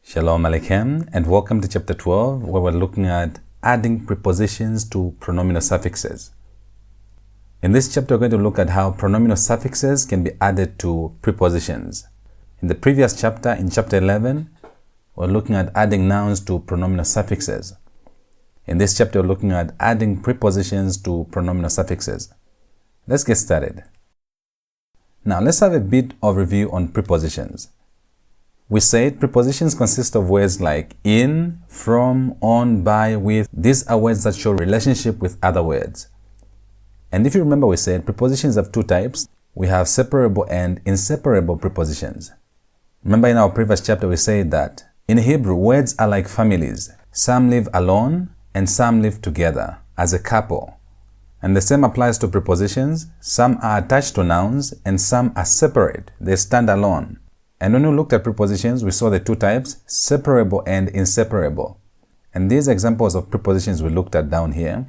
Shalom Aleichem, and welcome to chapter 12, where we're looking at adding prepositions to pronominal suffixes. In this chapter, we're going to look at how pronominal suffixes can be added to prepositions. In the previous chapter, in chapter 11, we're looking at adding nouns to pronominal suffixes. In this chapter, we're looking at adding prepositions to pronominal suffixes. Let's get started. Now, let's have a bit of review on prepositions. We said prepositions consist of words like in, from, on, by, with. These are words that show relationship with other words. And if you remember, we said prepositions have two types. We have separable and inseparable prepositions. Remember in our previous chapter, we said that in Hebrew, words are like families. Some live alone and some live together as a couple. And the same applies to prepositions. Some are attached to nouns and some are separate. They stand alone. And when we looked at prepositions, we saw the two types, separable and inseparable. And these examples of prepositions we looked at down here,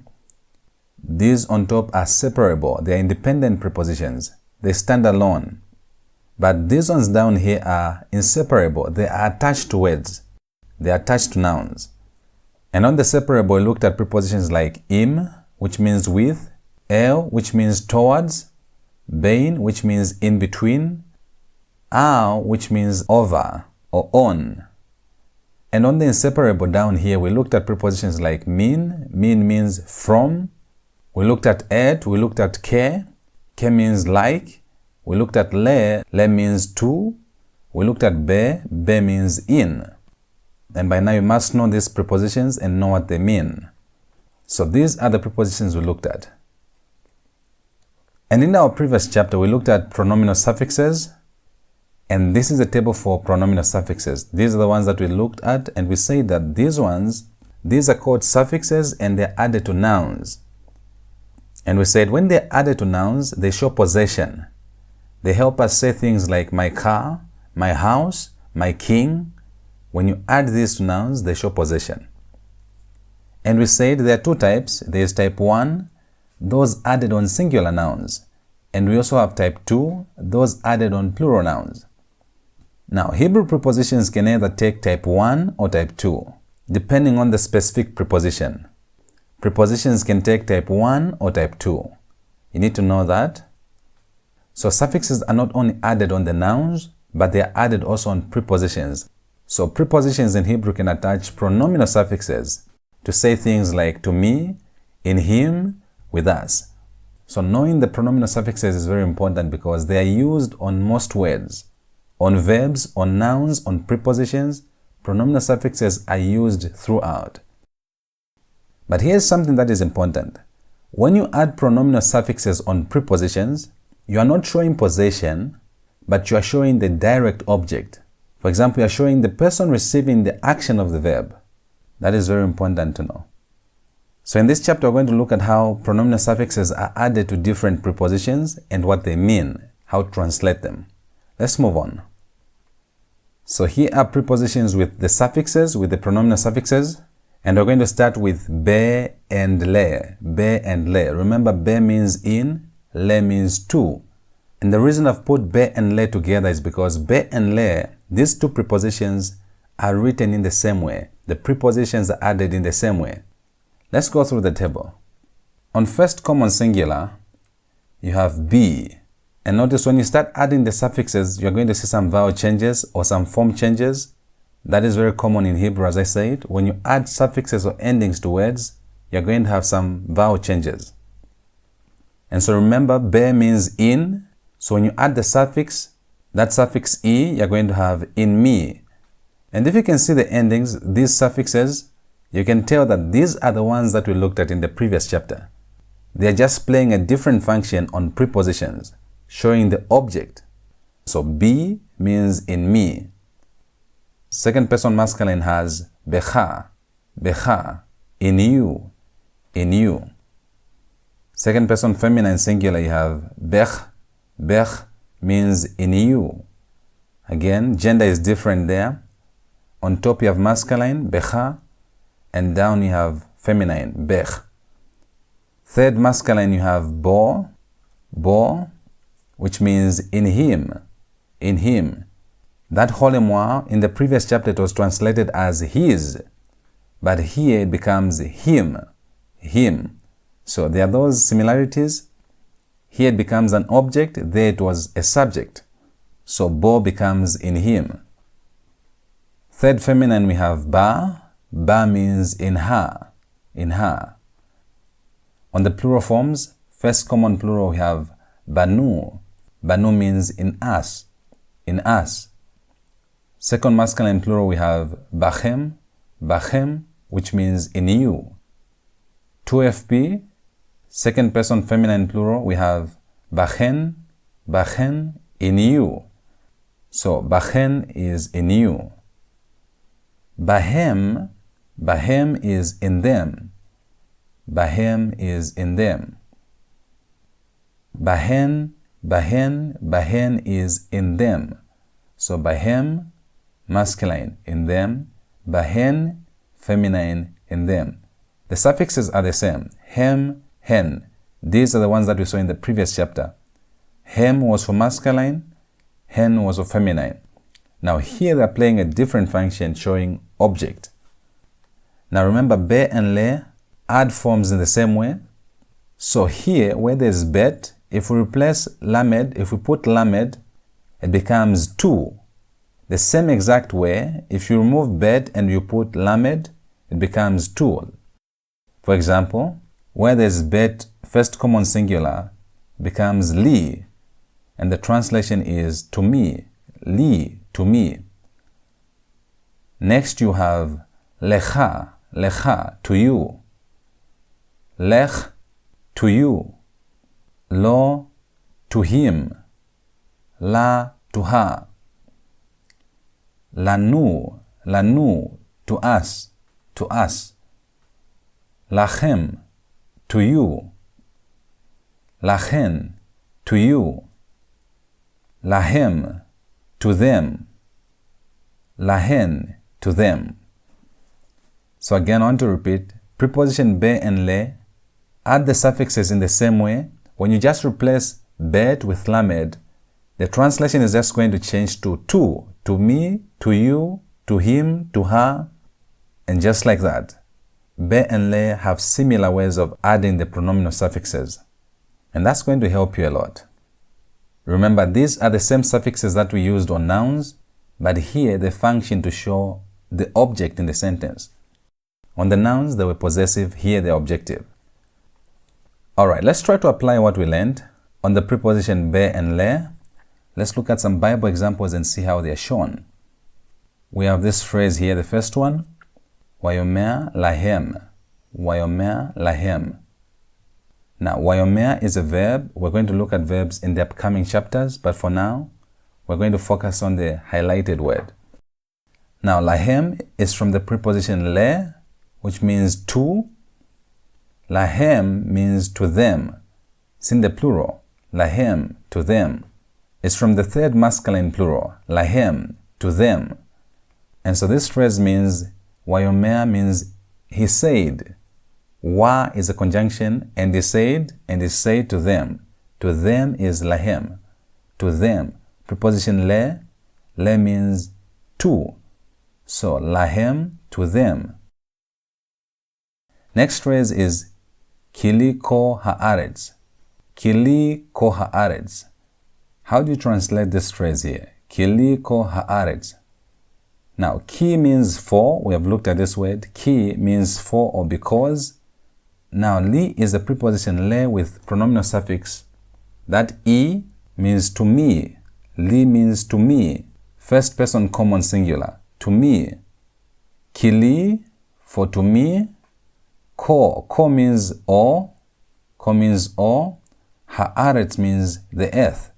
these on top are separable. They are independent prepositions. They stand alone. But these ones down here are inseparable. They are attached to words. They are attached to nouns. And on the separable, we looked at prepositions like im, which means with, el, which means towards, bein, which means in between, au, which means over or on. And on the inseparable down here, we looked at prepositions like min means from. We looked at et, we looked at ke means like. We looked at le means to. We looked at be means in. And by now you must know these prepositions and know what they mean. So these are the prepositions we looked at. And in our previous chapter, we looked at pronominal suffixes. And this is a table for pronominal suffixes. These are the ones that we looked at, and we say that these are called suffixes and they're added to nouns. And we said when they're added to nouns, they show possession. They help us say things like my car, my house, my king. When you add these to nouns, they show possession. And we said there are two types. There's type 1, those added on singular nouns. And we also have type 2, those added on plural nouns. Now, Hebrew prepositions can either take type 1 or type 2, depending on the specific preposition. Prepositions can take type 1 or type 2. You need to know that. So suffixes are not only added on the nouns, but they are added also on prepositions. So prepositions in Hebrew can attach pronominal suffixes to say things like to me, in him, with us. So knowing the pronominal suffixes is very important because they are used on most words. On verbs, on nouns, on prepositions, pronominal suffixes are used throughout. But here's something that is important. When you add pronominal suffixes on prepositions, you are not showing possession, but you are showing the direct object. For example, you are showing the person receiving the action of the verb. That is very important to know. So in this chapter, we're going to look at how pronominal suffixes are added to different prepositions and what they mean, how to translate them. Let's move on. So here are prepositions with the suffixes, with the pronominal suffixes. And we're going to start with be and le. Be and le. Remember, be means in, le means to. And the reason I've put be and le together is because be and le, these two prepositions are written in the same way. The prepositions are added in the same way. Let's go through the table. On first common singular, you have be. And notice when you start adding the suffixes, you're going to see some vowel changes or some form changes. That is very common in Hebrew, as I said. When you add suffixes or endings to words, you're going to have some vowel changes. And so remember, be means in. So when you add the suffix, that suffix e, you're going to have in me. And if you can see the endings, these suffixes, you can tell that these are the ones that we looked at in the previous chapter. They are just playing a different function on prepositions, showing the object. So be means in me. Second person masculine has becha, becha, in you, in you. Second person feminine singular, you have bech, bech means in you. Again, gender is different there. On top you have masculine, becha, and down you have feminine, bech. Third masculine you have bo, which means in him, in him. That holy moi in the previous chapter it was translated as his, but here it becomes him, him. So there are those similarities. Here it becomes an object, there it was a subject. So bo becomes in him. Third feminine we have ba. Ba means in her, in her. On the plural forms, first common plural we have banu. Banu means in us, in us. Second masculine plural we have bachem, bachem, which means in you. 2FP, second person feminine plural we have bachen, bachen, in you. So bachen is in you. Bahem, bahem is in them. Bahem is in them. Bahen, bahen, bahen is in them. So bahem, masculine, in them. Bahen, feminine, in them. The suffixes are the same. Hem, hen. These are the ones that we saw in the previous chapter. Hem was for masculine, hen was for feminine. Now here they're playing a different function showing object. Now remember, be and le add forms in the same way. So here where there's bet, if we replace lamed, if we put lamed, it becomes tu. The same exact way, if you remove bet and you put lamed, it becomes tu. For example, where there's bet, first common singular becomes li, and the translation is to me, li, to me. Next you have lecha, lecha, to you. Lech, to you. Lo, to him. La, to her. Lanu, lanu, to us, to us. Lachem, to you. Lachen, to you. Lahem, to them. Lahen, to them. So again, I want to repeat, preposition be and le, add the suffixes in the same way. When you just replace bet with lamed, the translation is just going to change to me, to you, to him, to her, and just like that. Be and le have similar ways of adding the pronominal suffixes, and that's going to help you a lot. Remember, these are the same suffixes that we used on nouns, but here they function to show the object in the sentence. On the nouns, they were possessive, here they're objective. Alright, let's try to apply what we learned on the preposition be and le. Let's look at some Bible examples and see how they are shown. We have this phrase here, the first one, Wayomer lahem, Wayomer lahem. Now, Wayomer is a verb. We're going to look at verbs in the upcoming chapters, but for now, we're going to focus on the highlighted word. Now, lahem is from the preposition le, which means to. Lahem means to them. It's in the plural. Lahem, to them. It's from the third masculine plural. Lahem, to them. And so this phrase means, Wayomer means he said. Wa is a conjunction, and he said to them. To them is lahem. To them. Preposition le means to. So lahem, to them. Next phrase is Kili ko haaretz. Kili ko haaretz. How do you translate this phrase here? Kili ko haaretz. Now, ki means for. We have looked at this word. Ki means for or because. Now, li is a preposition le with pronominal suffix. That e means to me. Li means to me. First person common singular. To me. Kili, for to me. Ko means or. Ko means or. Haaretz means the earth.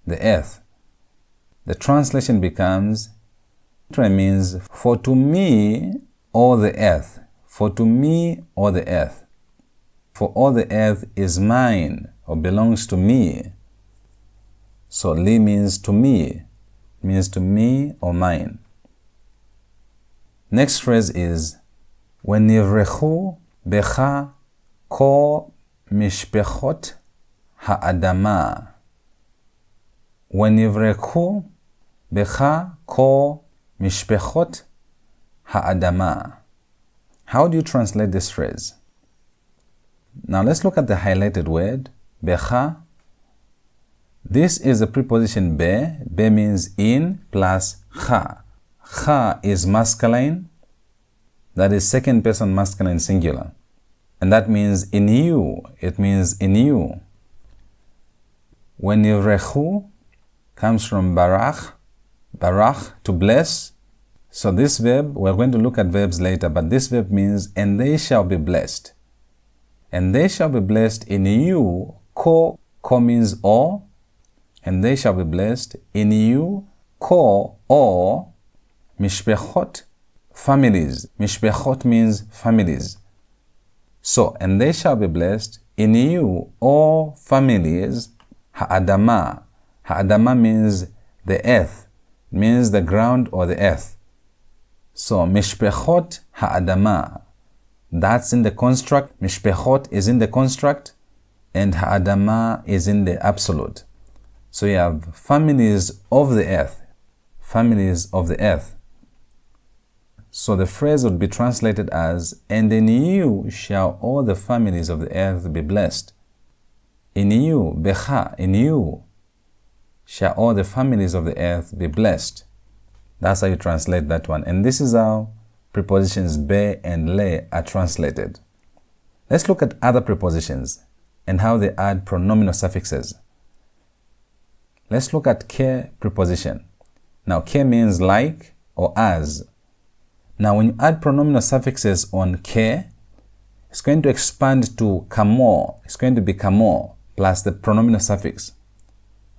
The earth. The translation becomes, it means for to me all the earth. For to me all the earth. For all the earth is mine or belongs to me. So li means to me. Means to me or mine. Next phrase is Wenivrechu becha ko mishpechot ha'adama. Wenivrechu Becha ko mishpechot ha'adama. How do you translate this phrase? Now let's look at the highlighted word, becha. This is the preposition be. Be means in plus cha. Cha is masculine. That is second person masculine singular. And that means in you. It means in you. When yivrechu comes from barach, to bless. So this verb, we're going to look at verbs later, but this verb means and they shall be blessed. And they shall be blessed in you. Ko means or. And they shall be blessed in you. Ko or mishpechot, families. Mishpechot means families. So, and they shall be blessed in you, all families. Ha'adama. Ha'adama means the earth. It means the ground or the earth. So, mishpechot ha'adama. That's in the construct. Mishpechot is in the construct. And ha'adama is in the absolute. So you have families of the earth. Families of the earth. So the phrase would be translated as, and in you shall all the families of the earth be blessed. In you, becha, in you, shall all the families of the earth be blessed. That's how you translate that one. And this is how prepositions be and le are translated. Let's look at other prepositions and how they add pronominal suffixes. Let's look at ke preposition. Now, ke means like or as. Now, when you add pronominal suffixes on ke, it's going to expand to kamo. It's going to be kamo plus the pronominal suffix.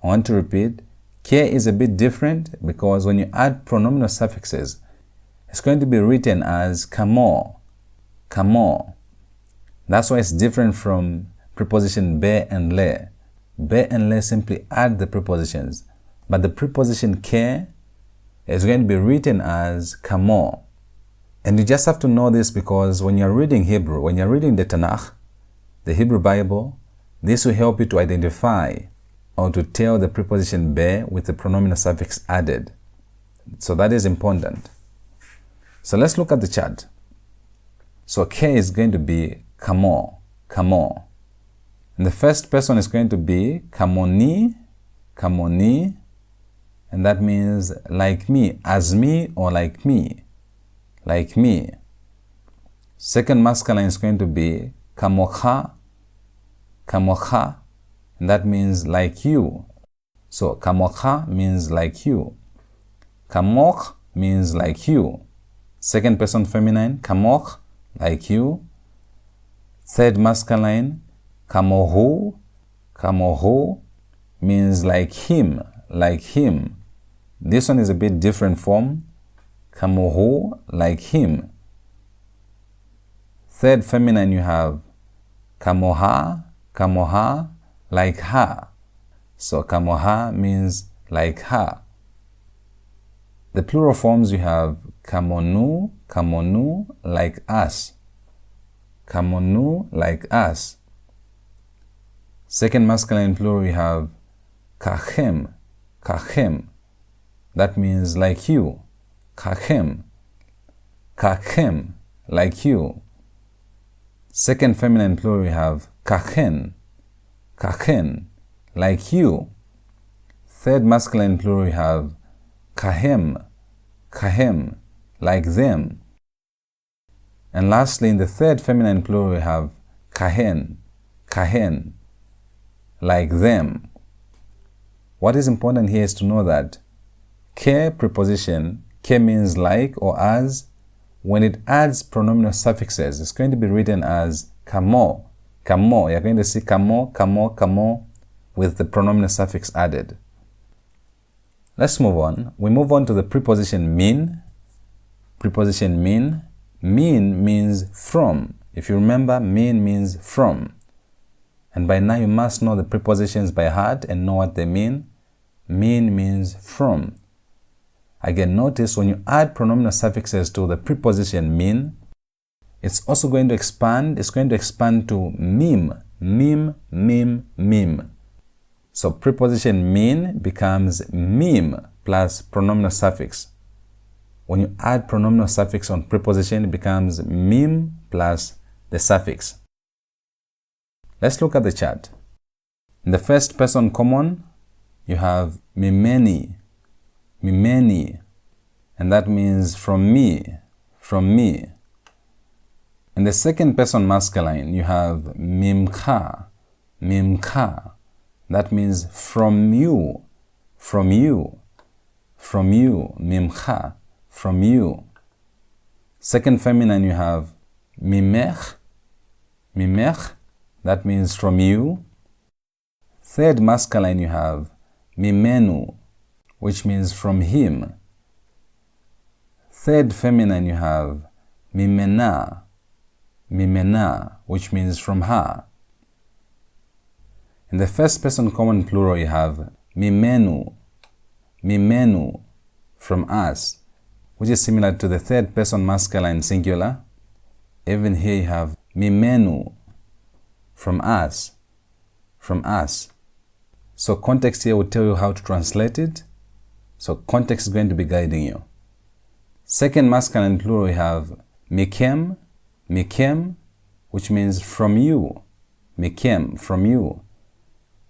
I want to repeat, ke is a bit different because when you add pronominal suffixes, it's going to be written as kamo. Kamo. That's why it's different from preposition be and le. Be and le simply add the prepositions, but the preposition ke is going to be written as kamo. And you just have to know this because when you're reading Hebrew, when you're reading the Tanakh, the Hebrew Bible, this will help you to identify or to tell the preposition be with the pronominal suffix added. So that is important. So let's look at the chart. So ke is going to be kamo, kamo. And the first person is going to be kamoni, kamoni, and that means like me, as me or like me, like me. Second masculine is going to be kamocha, kamocha, and that means like you. So kamocha means like you. Kamoch means like you. Second person feminine, kamoch, like you. Third masculine, kamohu, kamohu means like him, like him. This one is a bit different form. Kamohu, like him. Third feminine you have kamoha, kamoha, like her. So kamoha means like her. The plural forms you have kamonu, kamonu, like us. Kamonu, like us. Second masculine plural you have kachem, kachem. That means like you. Kachem, kachem, like you. Second feminine plural you have kachen, kachen, like you. Third masculine plural you have kahem, kahem, like them. And lastly, in the third feminine plural you have kahen, kahen, like them. What is important here is to know that ke preposition, ke means like or as. When it adds pronominal suffixes, it's going to be written as kamo, kamo. You're going to see kamo, kamo, kamo with the pronominal suffix added. Let's move on. We move on to the preposition min. Preposition min. Min means from. If you remember, min means from. And by now you must know the prepositions by heart and know what they mean. Min means from. Again, notice when you add pronominal suffixes to the preposition min, it's also going to expand. It's going to expand to mim, mim, mim, mim. So preposition min becomes mim plus pronominal suffix. When you add pronominal suffix on preposition, it becomes mim plus the suffix. Let's look at the chart. In the first person common, you have mimeni, mimeni, and that means from me, from me. In the second person masculine, you have mimcha, mimcha. That means from you, from you, from you, mimcha, from you. Second feminine, you have mimech, mimech. That means from you. Third masculine, you have mimenu, which means from him. Third feminine, you have mimena, mimena, which means from her. In the first person common plural, you have mimenu, mimenu, from us, which is similar to the third person masculine singular. Even here you have mimenu, from us, from us. So context here will tell you how to translate it. So context is going to be guiding you. Second masculine plural, we have mikem, mikem, which means from you, mikem, from you.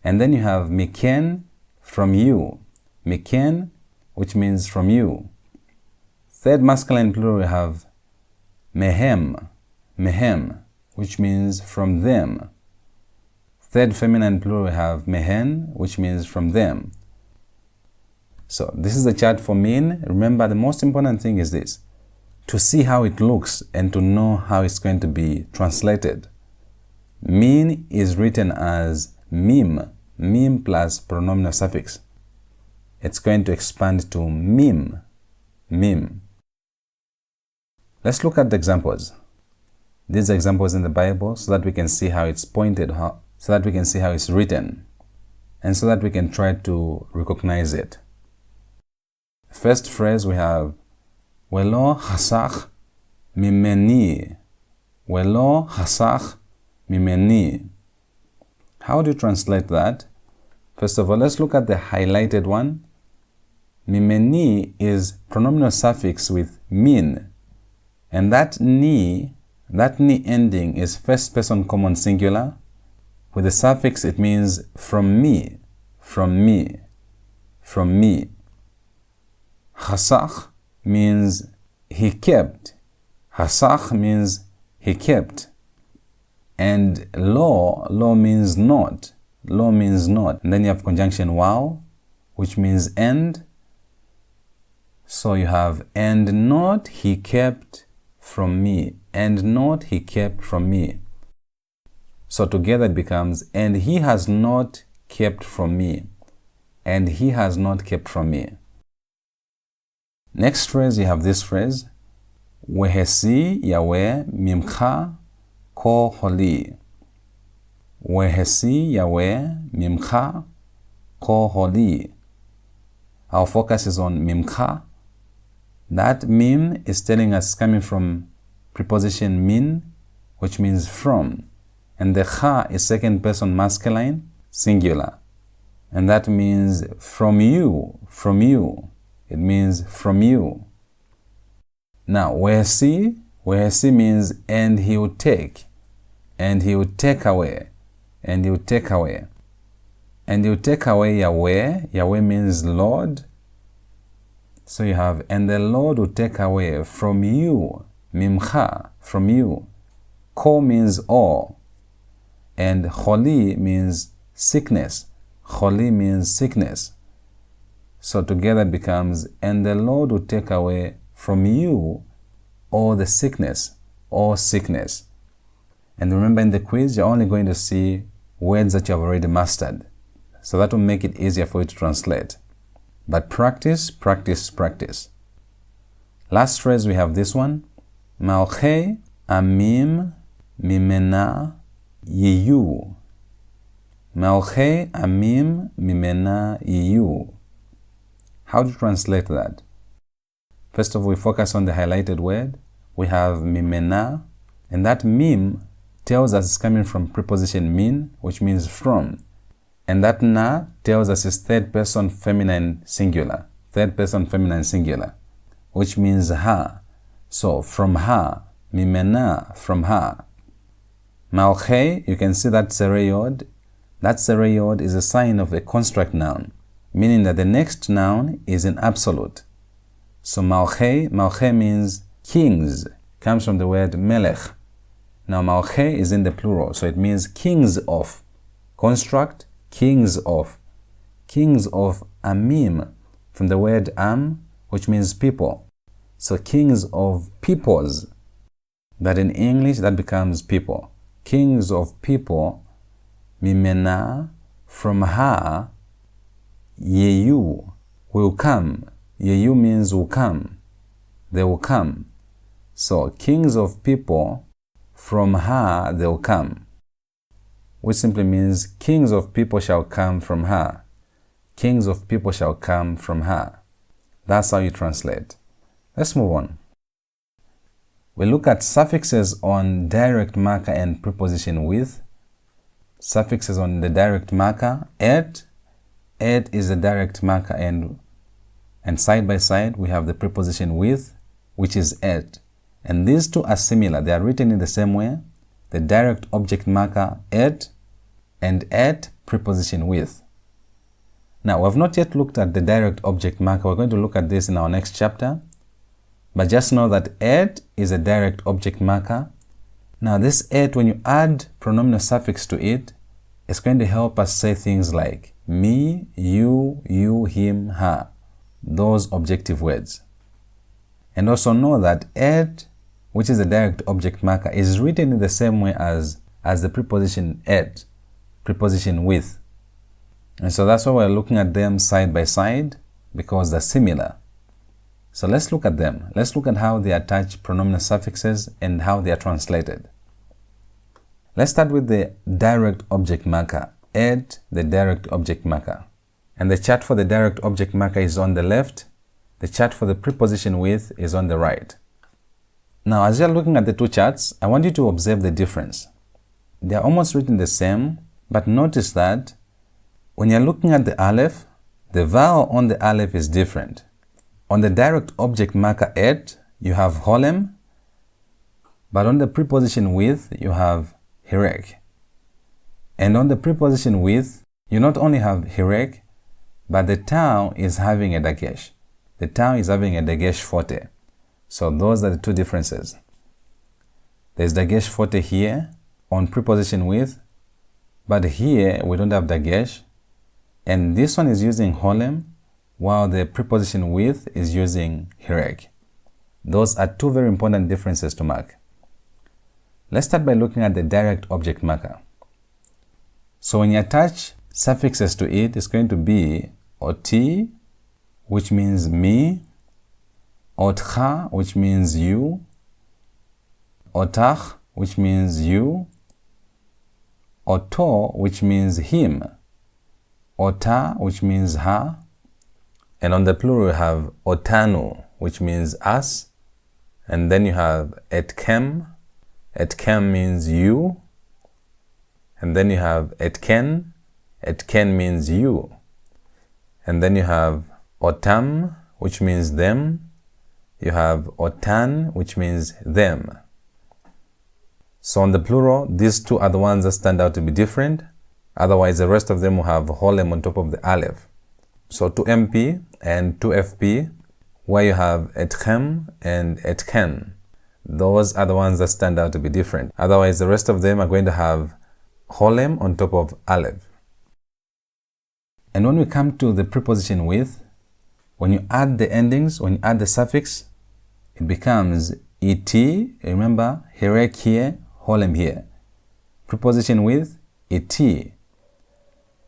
And then you have miken, from you, miken, which means from you. Third masculine plural, we have mehem, mehem, which means from them. Third feminine plural, we have mehen, which means from them. So this is the chart for min. Remember, the most important thing is this: to see how it looks and to know how it's going to be translated. Min is written as mim, mim plus pronominal suffix. It's going to expand to mim, mim. Let's look at the examples. These are examples in the Bible so that we can see how it's pointed, so that we can see how it's written, and so that we can try to recognize it. First phrase, we have Welo chasach mimeni. Welo chasach mimeni. How do you translate that? First of all, let's look at the highlighted one. Mimeni is pronominal suffix with min. And that ni ending is first person common singular. With the suffix, it means from me, from me, from me. Chasach means he kept. Chasach means he kept. And lo means not. Lo means not. And then you have conjunction wow, which means and. So you have and not he kept from me. And not he kept from me. So together it becomes and he has not kept from me. And he has not kept from me. Next phrase, you have this phrase, Wehesi Yahweh mimcha ko holi. Wehesi Yahweh mimcha ko holi. Our focus is on mimcha. That mim is telling us coming from preposition min, which means from. And the cha is second person masculine, singular. And that means from you, from you. It means from you. Now, wehesi means and he will take. And he will take away. And he will take away. And he will take away Yahweh. Yahweh means Lord. So you have, and the Lord will take away from you. Mimcha, from you. Ko means all. And holi means sickness. Holi means sickness. So together it becomes, and the Lord will take away from you all the sickness, all sickness. And remember, in the quiz, you're only going to see words that you have already mastered. So that will make it easier for you to translate. But practice, practice, practice. Last phrase, we have this one. Malchei amim mimena yiyu. Malchei amim mimena yiyu. How to translate that? First of all, we focus on the highlighted word. We have mimena, and that mim tells us it's coming from preposition min, which means from. And that na tells us it's third person feminine singular. third person feminine singular, which means her. So from her, mimena, from her. Malche, you can see that sereyod. That sereyod is a sign of a construct noun, meaning that the next noun is an absolute. So malche means kings, comes from the word melech. Now malche is in the plural, so it means kings of. Construct, kings of. Kings of amim, from the word am, which means people. So kings of peoples, that in English that becomes people. Kings of people, mimena, from her, yeyu, will come. Yeyu means will come. They will come. So kings of people, from her they will come, which simply means kings of people shall come from her. Kings of people shall come from her. That's how you translate. Let's move on. We look at suffixes on direct marker and preposition with. Suffixes on the direct marker, et. Et is the direct marker, and side by side we have the preposition with, which is et. And these two are similar. They are written in the same way. The direct object marker, et, and et, preposition with. Now, we have not yet looked at the direct object marker. We're going to look at this in our next chapter. But just know that et is a direct object marker. Now, this et, when you add pronominal suffix to it, it's going to help us say things like me, you, him, her. Those objective words. And also know that et, which is a direct object marker, is written in the same way as the preposition et, preposition with. And so that's why we're looking at them side by side, because they're similar. So let's look at them. Let's look at how they attach pronominal suffixes and how they are translated. Let's start with the direct object marker, et, the direct object marker. And the chart for the direct object marker is on the left. The chart for the preposition with is on the right. Now, as you're looking at the two charts, I want you to observe the difference. They are almost written the same, but notice that when you're looking at the aleph, the vowel on the aleph is different. On the direct object marker et, you have holem, but on the preposition with, you have hirek. And on the preposition with, you not only have hirek, but the tau is having a dagesh. The tau is having a dagesh forte. So those are the two differences. There's dagesh forte here on preposition with, but here we don't have dagesh. And this one is using holem, while the preposition with is using hirek. Those are two very important differences to mark. Let's start by looking at the direct object marker. So when you attach suffixes to it, it's going to be oti, which means me, otcha, which means you, otach, which means you, oto, which means him, ota, which means her, and on the plural you have otanu, which means us, and then you have etkem. Etkem means you, and then you have etken. Etken means you, and then you have otam, which means them. You have otan, which means them. So on the plural, these two are the ones that stand out to be different. Otherwise, the rest of them will have holem on top of the aleph. So 2MP and 2FP, where you have etchem and etken. Those are the ones that stand out to be different. Otherwise, the rest of them are going to have holem on top of aleph. And when we come to the preposition with, when you add the endings, when you add the suffix, it becomes et, remember, hirek here, holem here. Preposition with, et.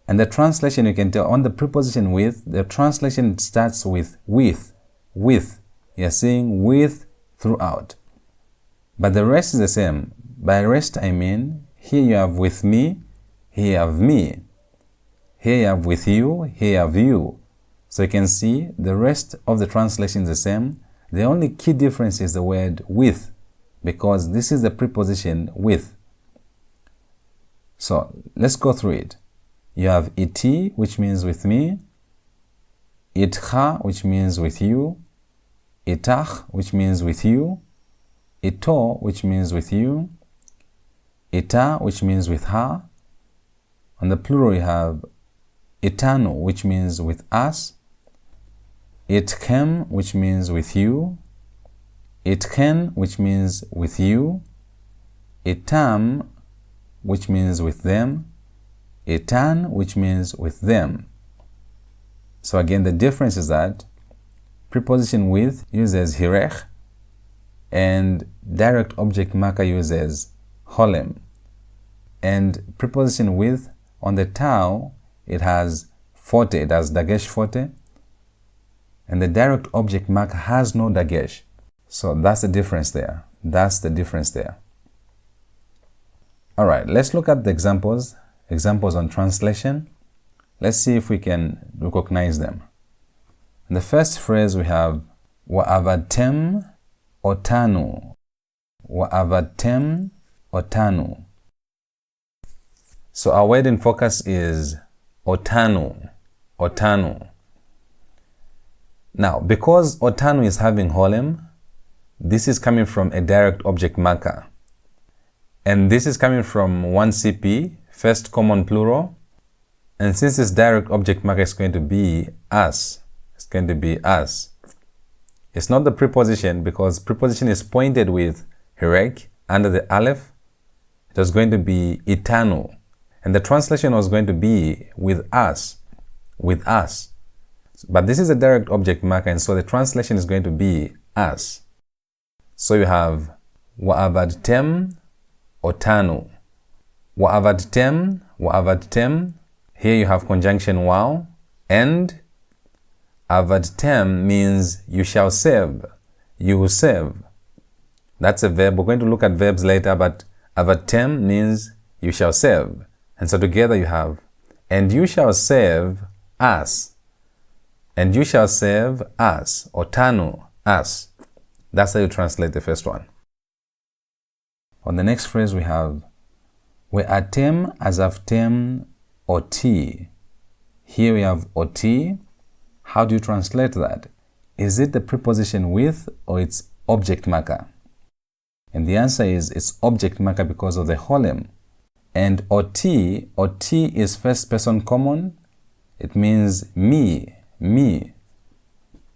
And the translation, you can tell on the preposition with, the translation starts with. You're seeing with throughout. But the rest is the same. By rest, I mean, here you have with me, here you have me. Here you have with you, here you have you. So you can see the rest of the translation is the same. The only key difference is the word with, because this is the preposition with. So let's go through it. You have et, which means with me. itcha, which means with you, itach, which means with you, ito, which means with you, ita, which means with her. On the plural, you have itanu, which means with us, itkem, which means with you, itken, which means with you, itam, which means with them, itan, which means with them. So again, the difference is that preposition with uses hirech and direct object marker uses holem. And preposition with, on the tau, it has forte, it has dagesh forte, and the direct object marker has no dagesh. So that's the difference there. That's the difference there. All right, let's look at the examples on translation. Let's see if we can recognize them. In the first phrase, we have wa'avatem otanu. Wa'avatem otanu. So our word in focus is otanu. Otanu. Now, because otanu is having holem, this is coming from a direct object marker. And this is coming from 1CP, first common plural. And since this direct object marker is going to be us, it's going to be us. It's not the preposition, because preposition is pointed with hirek under the aleph. It was going to be itanu. And the translation was going to be with us. With us. But this is a direct object marker, and so the translation is going to be us. So you have wa'avadtem otanu. Wa'avadtem, wa'avadtem. Here you have conjunction wow. And avadtem means you shall serve. You will serve. That's a verb. We're going to look at verbs later, but avadtem means you shall serve. And so together you have, and you shall serve us. And you shall serve us. Otanu, us. That's how you translate the first one. On the next phrase we have we'atem azavtem oti. Here we have oti. How do you translate that? Is it the preposition with or its object marker? And the answer is it's object marker because of the holem. And oti is first person common. It means me, me.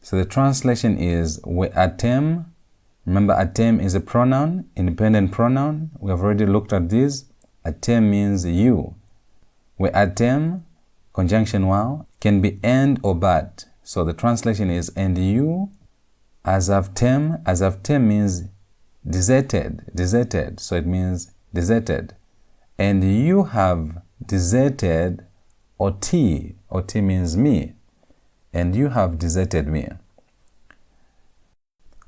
So the translation is we'atem. Remember, atem is a pronoun, independent pronoun. We have already looked at this. Atem means you. We'atem, conjunction wow, can be and or but. So the translation is and you, azavtem. Azavtem means deserted, deserted. So it means deserted. And you have deserted oti. Oti means me. And you have deserted me.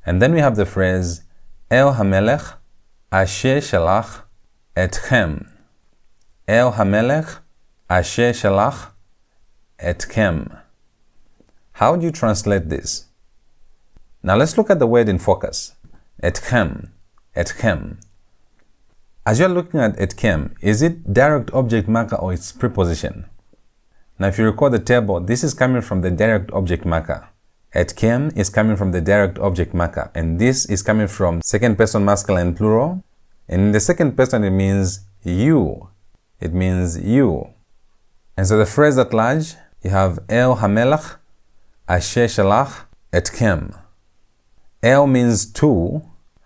And then we have the phrase El Hamelech Asher Shalach Etchem. El Hamelech Asher Shalach Etchem. How do you translate this? Now let's look at the word in focus. Etchem. Etchem. As you're looking at etchem, is it direct object marker or its preposition? Now if you recall the table, this is coming from the direct object marker. Etchem is coming from the direct object marker, and this is coming from second person masculine plural. And in the second person it means you. It means you. And so the phrase at large, you have El Hamelach Asher Shalach Etchem. El means to.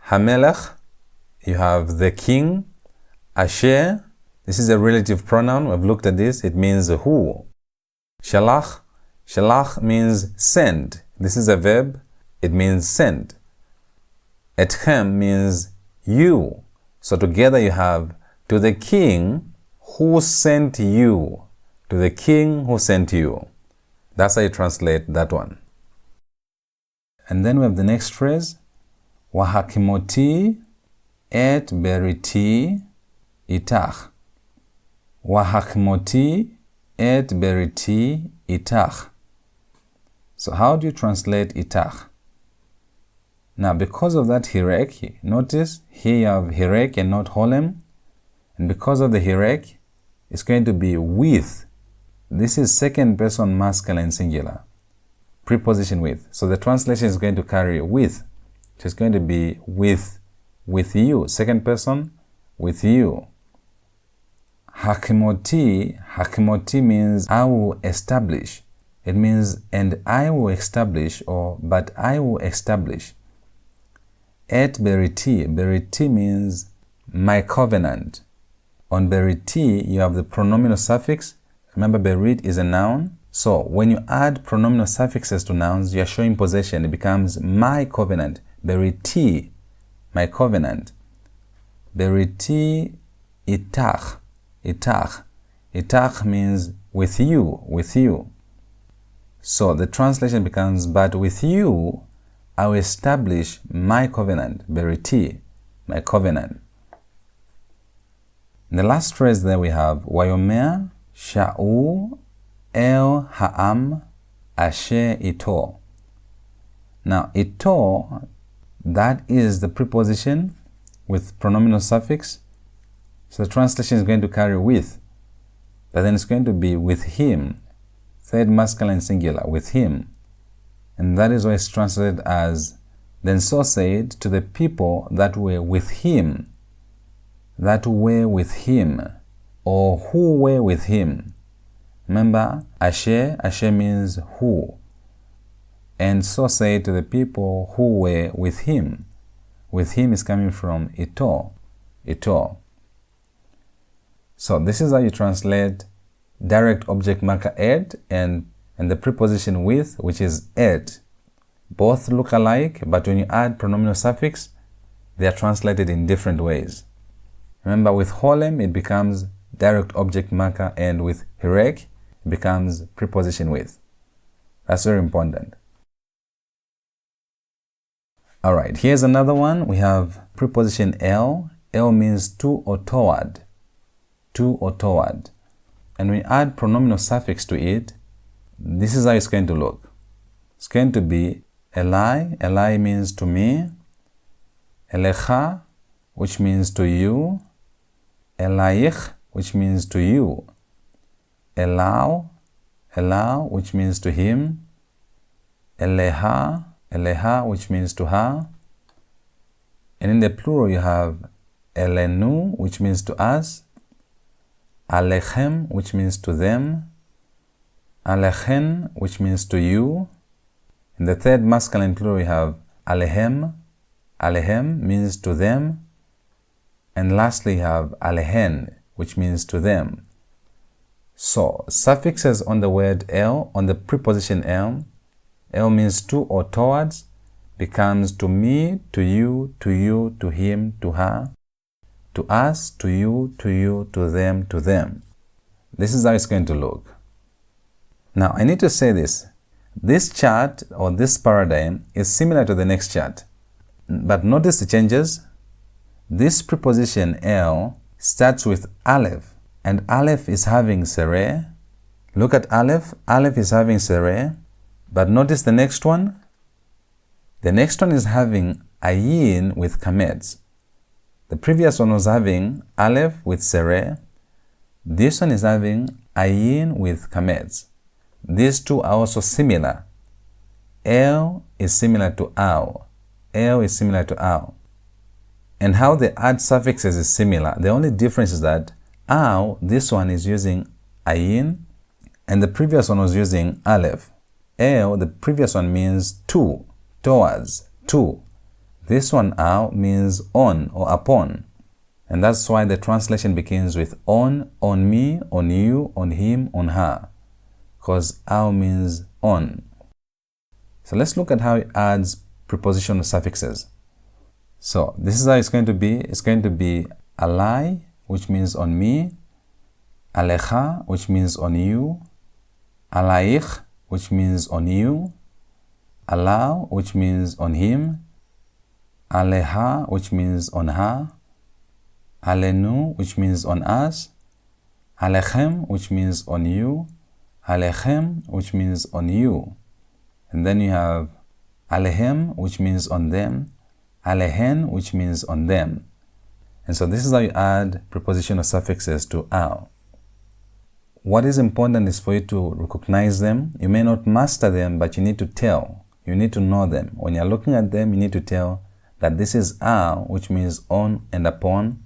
Hamelach, you have the king. Asher, this is a relative pronoun. We've looked at this. It means who. Shalach, shalach means send. This is a verb. It means send. Etchem means you. So together you have to the king who sent you. To the king who sent you. That's how you translate that one. And then we have the next phrase. Wahakimoti et beriti itach. Wahakimoti et beriti itach. So how do you translate itach? Now because of that hirek, notice here you have hirek and not holem. And because of the hirek, it's going to be with. This is second person masculine singular. preposition with. So the translation is going to carry with. So it's going to be with you. Second person, with you. Hakimoti means I will establish. It means and I will establish, or but I will establish. Et beriti means my covenant. On beriti you have the pronominal suffix. Remember, berit is a noun. So when you add pronominal suffixes to nouns, you are showing possession. It becomes my covenant. Beriti, my covenant. Beriti itach. Itach means with you. So the translation becomes, but with you I will establish my covenant. Beriti, my covenant. In the last phrase there we have Wayomer Sha'u El Ha'am Asher Ito. Now Ito, that is the preposition with pronominal suffix. So the translation is going to carry with, but then it's going to be with him. Third masculine singular, with him. And that is why it's translated as, then so said to the people that were with him, or who were with him. Remember, Asher means who. And so said to the people who were with him. With him is coming from Ito. So this is how you translate direct object marker et and the preposition with, which is et. Both look alike, but when you add pronominal suffix, they are translated in different ways. Remember, with holem it becomes direct object marker, and with hirek it becomes preposition with. That's very important. Alright, here's another one. We have preposition el. El means to or toward. And when you add pronominal suffix to it, this is how it's going to look. It's going to be Eli. Eli means to me. Elecha, which means to you. Elaich, which means to you. Elau, which means to him. Eleha, which means to her. And in the plural you have Elenu, which means to us. Alechem, which means to them. Alechen, which means to you. In the third masculine plural we have Alehem. Alehem means to them. And lastly you have Alehen, which means to them. So suffixes on the word el, on the preposition el means to or towards, becomes to me, to you, to him, to her, to us, to you, to them. This is how it's going to look. Now I need to say this. This chart or this paradigm is similar to the next chart. But notice the changes. This preposition el starts with aleph, and aleph is having sereh. Look at aleph. Aleph is having sereh. But notice the next one. The next one is having ayin with kamets. The previous one was having aleph with sereh. This one is having ayin with kamets. These two are also similar. El is similar to au. And how they add suffixes is similar. The only difference is that au, this one is using ayin, and the previous one was using aleph. El, the previous one means to, towards, to. This one au means on or upon. And that's why the translation begins with on me, on you, on him, on her. Because au means on. So let's look at how it adds prepositional suffixes. So this is how it's going to be. It's going to be alai, which means on me. Alecha, which means on you. Alaich, which means on you. Alau, which means on him. Aleha, which means on her. Alenu, which means on us. Alechem, which means on you. Alechem, which means on you. And then you have Alehem, which means on them. Alehen, which means on them. And so this is how you add prepositional suffixes to au. what is important is for you to recognize them. You may not master them, but you need to tell. You need to know them. When you're looking at them, you need to tell that this is a, which means on and upon,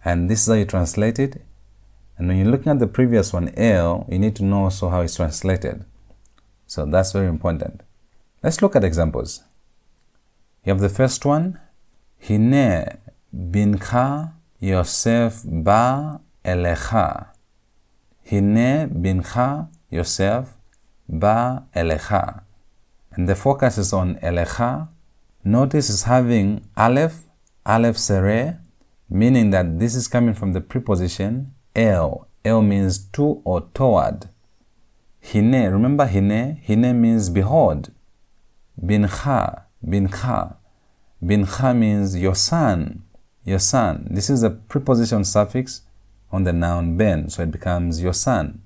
and this is how you translate it. And when you're looking at the previous one, L, you need to know also how it's translated. So that's very important. Let's look at examples. You have the first one, Hine bincha Yosef ba elecha. Hine bincha Yosef ba elecha. And the focus is on elecha. Notice it's having aleph, aleph sere, meaning that this is coming from the preposition el. El means to or toward. Hine, remember hine? Hine means behold. Bincha, bincha. Bincha means your son, your son. This is a preposition suffix on the noun ben, so it becomes your son.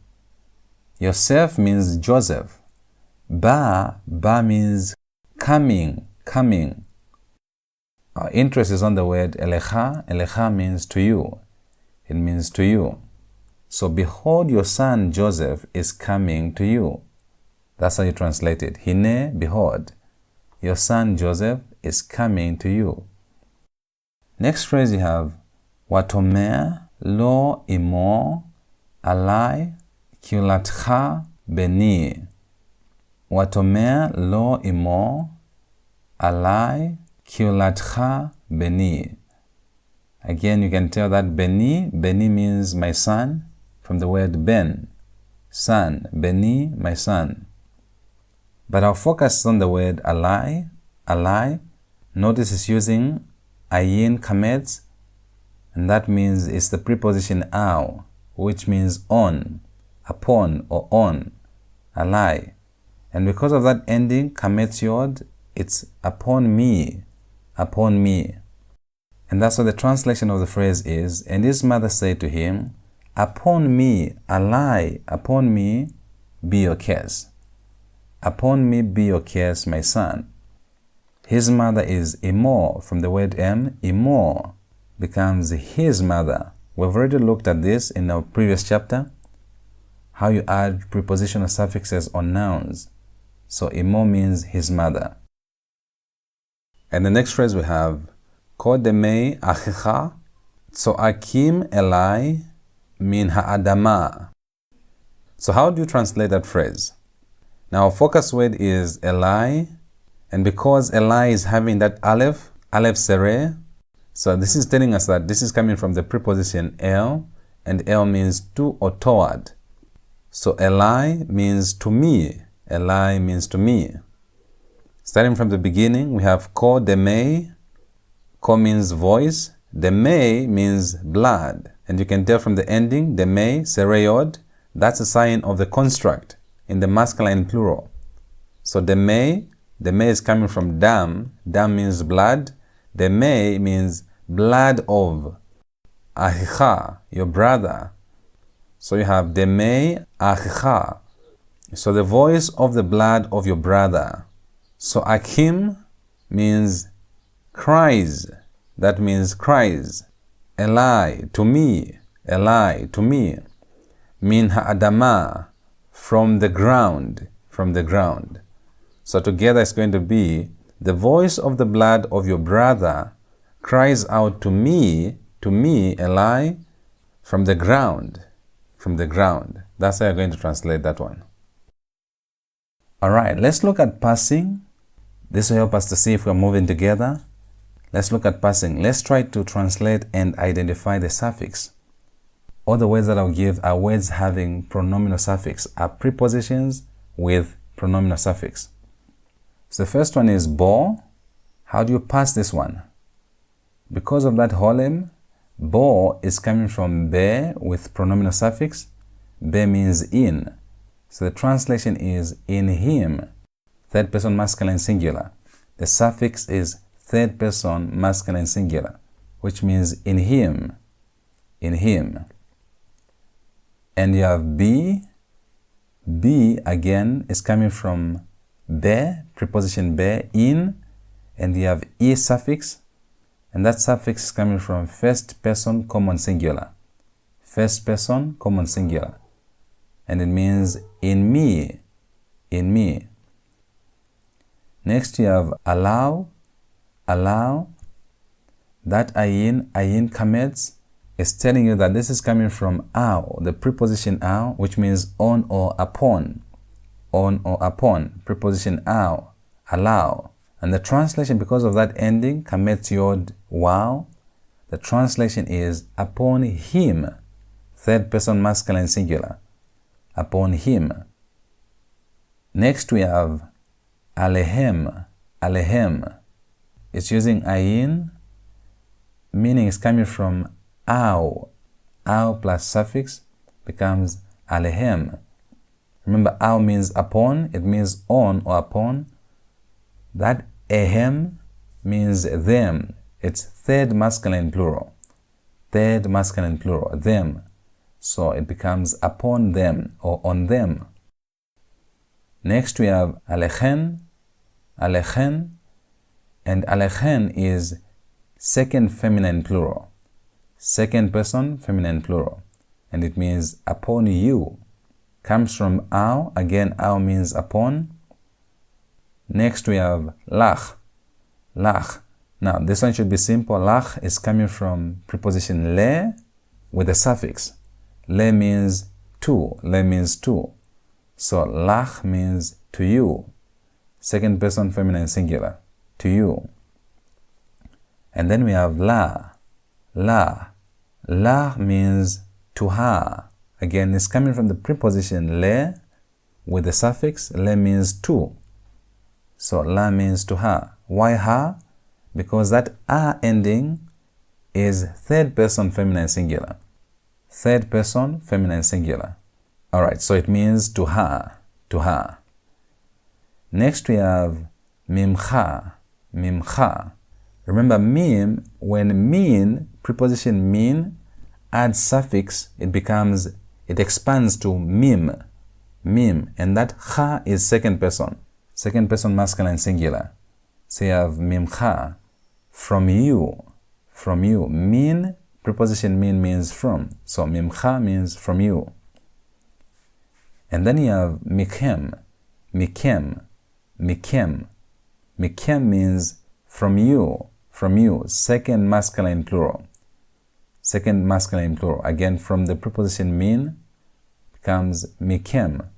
Yosef means Joseph. Ba means coming, coming. Our interest is on the word elecha. Elecha means to you. It means to you. So behold, your son Joseph is coming to you. That's how you translate it. Hine, behold, your son Joseph is coming to you. Next phrase you have, Watomer lo imo alai kiulatcha beni. Watomer lo imo alai kiulatcha beni. Again, you can tell that beni means my son, from the word ben, son, beni, my son. But our focus is on the word alai, alai. Notice it's using ayin kametz, and that means it's the preposition au, which means on, upon, or on, alai. And because of that ending, kametz yod, it's upon me, upon me. And that's what the translation of the phrase is. And his mother said to him, upon me, alai, upon me, be your case. Upon me be your case, my son. His mother is imo, from the word imo, becomes his mother. We've already looked at this in our previous chapter, how you add prepositional suffixes on nouns. So imo means his mother. And the next phrase we have, Kodemei achicha tzoakim elai min ha'adama. So how do you translate that phrase? Now, our focus word is elai, and because elai is having that aleph sere, so this is telling us that this is coming from the preposition el, and el means to or toward. So elai means to me. Elai means to me. Starting from the beginning, we have ko demei. Ko means voice. Demei means blood. And you can tell from the ending, demei, sereyod, that's a sign of the construct in the masculine plural. So demei is coming from dam. Dam means blood. Demei means blood of. Achicha, your brother. So you have demei achicha. So the voice of the blood of your brother. So akim means cries. That means cries. Elai, to me. Elai, to me. Min ha'adama, from the ground. From the ground. So together it's going to be, the voice of the blood of your brother cries out to me, Elai, from the ground. From the ground. That's how you're going to translate that one. Alright, let's look at passing. This will help us to see if we're moving together. Let's look at passing. Let's try to translate and identify the suffix. All the words that I'll give are words having pronominal suffix, are prepositions with pronominal suffix. So the first one is bo. How do you pass this one? Because of that holem, bo is coming from be with pronominal suffix. Be means in. So the translation is in him. Third person masculine singular. The suffix is third person masculine singular, which means in him. In him. And you have be. Be again is coming from be, preposition be, in, and you have e suffix, and that suffix is coming from first person common singular. First person common singular. and it means in me, in me. Next you have allow, allow. That ayin kametz is telling you that this is coming from aw, the preposition aw, which means on or upon. On or upon, preposition aw, allow. And the translation, because of that ending, kametz yod wow, the translation is upon him, third person masculine singular, upon him. Next we have alehem, alehem. It's using ayin, meaning is coming from aw. Aw plus suffix becomes alehem. Remember, aw means upon, it means on or upon. That ehem means them. It's third masculine plural. Third masculine plural, them. So it becomes upon them or on them. Next we have alechen, alechen, and alechen is second feminine plural. Second person feminine plural. And it means upon you. Comes from aw. Again, aw means upon. Next we have lach, lach. Now this one should be simple. Lach is coming from preposition le with a suffix. Le means to, le means to. So lach means to you. Second person feminine singular, to you. And then we have la, la. La means to her. Again, it's coming from the preposition le with the suffix. Le means to. So la means to her. Why her? Because that a ending is third person feminine singular. Third person feminine singular. Alright, so it means to her, to her. Next we have mimcha, mimcha. Remember mim, when min, preposition min, adds suffix, it expands to mim, mim, and that cha is second person masculine singular. So you have mimcha, from you, from you. Min, preposition min means from, so mimcha means from you. And then you have mikem, mikem, mikem. Mikem means from you, second masculine plural. Second masculine plural. Again, from the preposition min becomes mikem,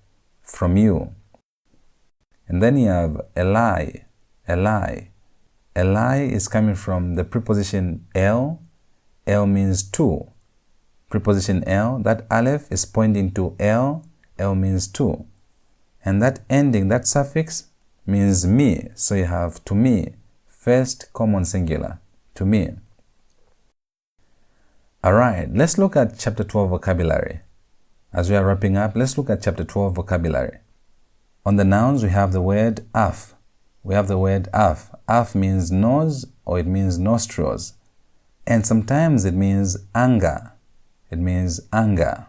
from you. And then you have eli, eli. Eli is coming from the preposition el. El means to. Preposition el, that aleph is pointing to el. El means to. And that ending, that suffix means me. So you have to me, first common singular, to me. Alright, let's look at chapter 12 vocabulary. As we are wrapping up, let's look at chapter 12 vocabulary. On the nouns, we have the word af. We have the word af. Af means nose or it means nostrils. And sometimes it means anger. It means anger.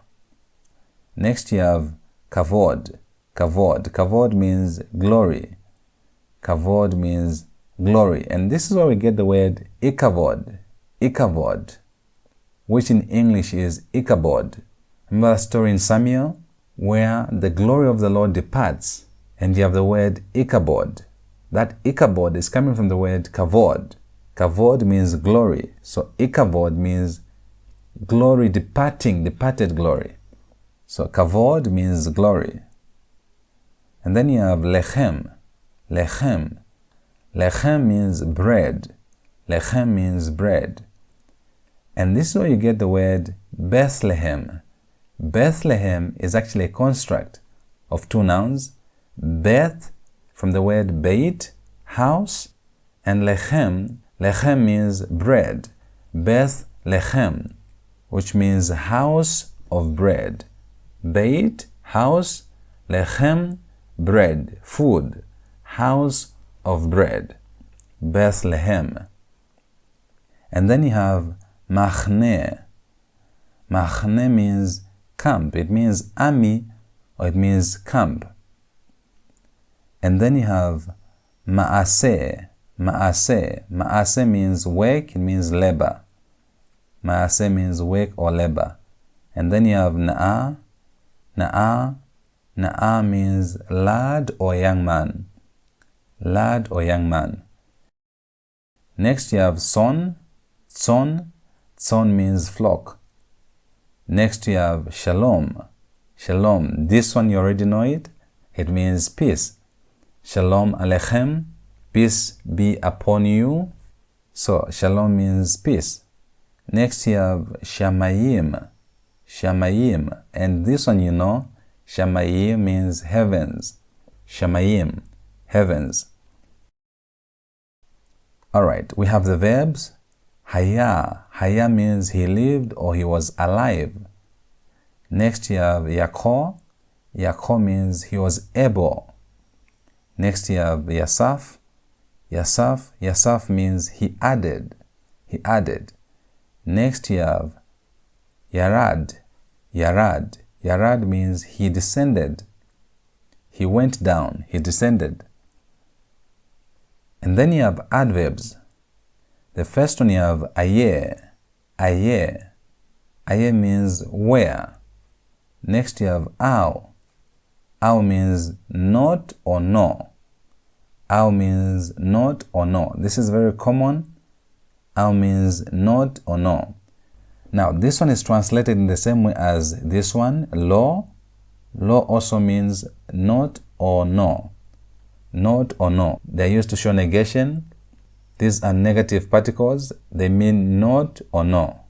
Next you have kavod. Kavod. Kavod means glory. Kavod means glory. And this is where we get the word ikavod. Ikavod, which in English is Ichabod. Remember the story in Samuel where the glory of the Lord departs and you have the word Ichabod. That Ichabod is coming from the word kavod. Kavod means glory. So Ichabod means glory departing, departed glory. So kavod means glory. And then you have lechem. Lechem. Lechem means bread. Lechem means bread. And this is where you get the word Bethlehem. Bethlehem is actually a construct of two nouns. Beth, from the word beit, house, and lechem. Lechem means bread. Bethlehem, which means house of bread. Beit, house, lechem, bread, food, house of bread. Bethlehem. And then you have machne. Machne means camp. It means army or it means camp. And then you have maaseh. Maaseh. Maaseh means work. It means labor. Maaseh means work or labor. And then you have na'ah. Na'a. Na'a means lad or young man. Lad or young man. Next you have son. Son. Son means flock. Next you have shalom. Shalom. This one you already know it. It means peace. Shalom aleichem. Peace be upon you. So shalom means peace. Next you have shamayim. Shamayim. And this one you know. Shamayim means heavens. Shamayim. Heavens. Alright, we have the verbs. Haya. Haya means he lived or he was alive. Next you have Yako. Yako means he was able. Next you have Yasaf. Yasaf. Yasaf means he added. He added. Next you have Yarad. Yarad. Yarad means he descended. He went down. He descended. And then you have adverbs. The first one you have aye. Aye. Aye means where. Next you have aw. Aw means not or no. Aw means not or no. This is very common. Aw means not or no. Now this one is translated in the same way as this one, lo. Lo also means not or no. Not or no. They are used to show negation. These are negative particles. They mean not or no.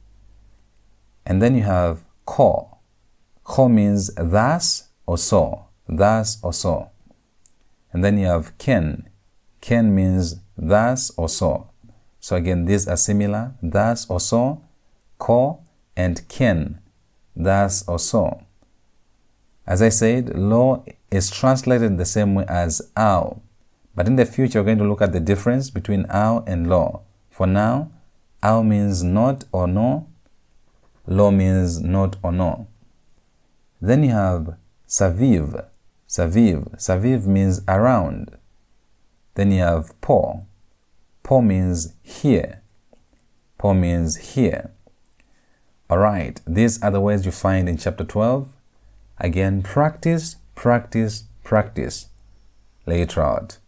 And then you have ko. Ko means thus or so. Thus or so. And then you have ken. Ken means thus or so. So again, these are similar. Thus or so. Ko and ken. Thus or so. As I said, lo is translated the same way as aw. But in the future, we're going to look at the difference between aw and lo. For now, aw means not or no. Lo means not or no. Then you have saviv. Saviv. Saviv means around. Then you have po. Po means here. Po means here. Alright, these are the words you find in chapter 12. Again, practice, practice, practice. Later out.